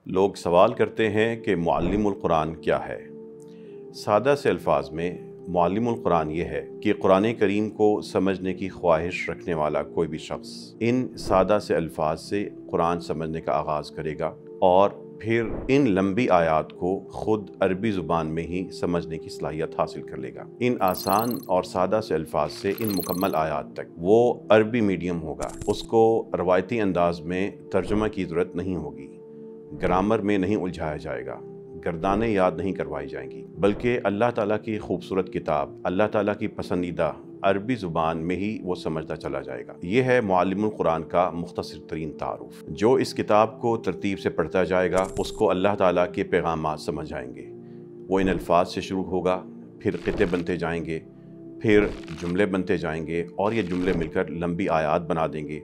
لوگ سوال کرتے ہیں کہ معلم القرآن کیا ہے؟ سادہ سے الفاظ میں معلم القرآن یہ ہے کہ قرآن کریم کو سمجھنے کی خواہش رکھنے والا کوئی بھی شخص ان سادہ سے الفاظ سے قرآن سمجھنے کا آغاز کرے گا اور پھر ان لمبی آیات کو خود عربی زبان میں ہی سمجھنے کی صلاحیت حاصل کر لے گا۔ ان آسان اور سادہ سے الفاظ سے ان مکمل آیات تک وہ عربی میڈیم ہوگا، اس کو روایتی انداز میں ترجمہ کی ضرورت نہیں ہوگی، گرامر میں نہیں الجھایا جائے گا، گردانیں یاد نہیں کروائی جائیں گی، بلکہ اللہ تعالیٰ کی خوبصورت کتاب، اللہ تعالیٰ کی پسندیدہ عربی زبان میں ہی وہ سمجھتا چلا جائے گا۔ یہ ہے معلم القرآن کا مختصر ترین تعارف۔ جو اس کتاب کو ترتیب سے پڑھتا جائے گا اس کو اللہ تعالیٰ کے پیغامات سمجھ آئیں گے۔ وہ ان الفاظ سے شروع ہوگا، پھر قطعے بنتے جائیں گے، پھر جملے بنتے جائیں گے اور یہ جملے مل کر لمبی آیات بنا دیں گے،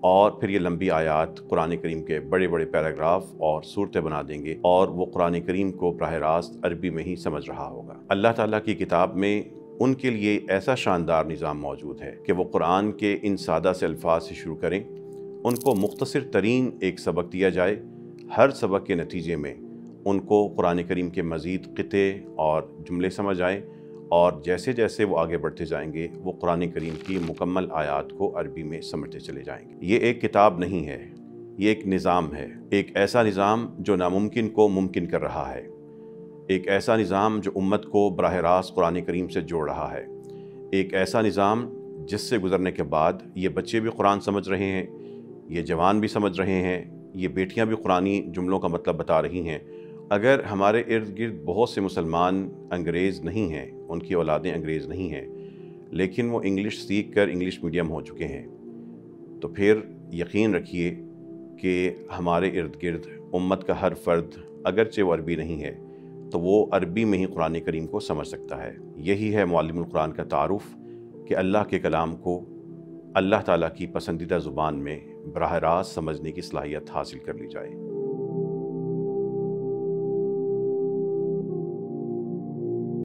اور پھر یہ لمبی آیات قرآن کریم کے بڑے بڑے پیراگراف اور صورتیں بنا دیں گے، اور وہ قرآن کریم کو براہ راست عربی میں ہی سمجھ رہا ہوگا۔ اللہ تعالیٰ کی کتاب میں ان کے لیے ایسا شاندار نظام موجود ہے کہ وہ قرآن کے ان سادہ سے الفاظ سے شروع کریں، ان کو مختصر ترین ایک سبق دیا جائے، ہر سبق کے نتیجے میں ان کو قرآن کریم کے مزید قطعے اور جملے سمجھ آئیں، اور جیسے جیسے وہ آگے بڑھتے جائیں گے وہ قرآن کریم کی مکمل آیات کو عربی میں سمجھتے چلے جائیں گے۔ یہ ایک کتاب نہیں ہے، یہ ایک نظام ہے، ایک ایسا نظام جو ناممکن کو ممکن کر رہا ہے، ایک ایسا نظام جو امت کو براہ راست قرآن کریم سے جوڑ رہا ہے، ایک ایسا نظام جس سے گزرنے کے بعد یہ بچے بھی قرآن سمجھ رہے ہیں، یہ جوان بھی سمجھ رہے ہیں، یہ بیٹیاں بھی قرآنی جملوں کا مطلب بتا رہی ہیں۔ اگر ہمارے ارد گرد بہت سے مسلمان انگریز نہیں ہیں، ان کی اولادیں انگریز نہیں ہیں، لیکن وہ انگلش سیکھ کر انگلش میڈیم ہو چکے ہیں، تو پھر یقین رکھیے کہ ہمارے ارد گرد امت کا ہر فرد اگرچہ وہ عربی نہیں ہے تو وہ عربی میں ہی قرآن کریم کو سمجھ سکتا ہے۔ یہی ہے معلم القرآن کا تعارف، کہ اللہ کے کلام کو اللہ تعالیٰ کی پسندیدہ زبان میں براہ راست سمجھنے کی صلاحیت حاصل کر لی جائے۔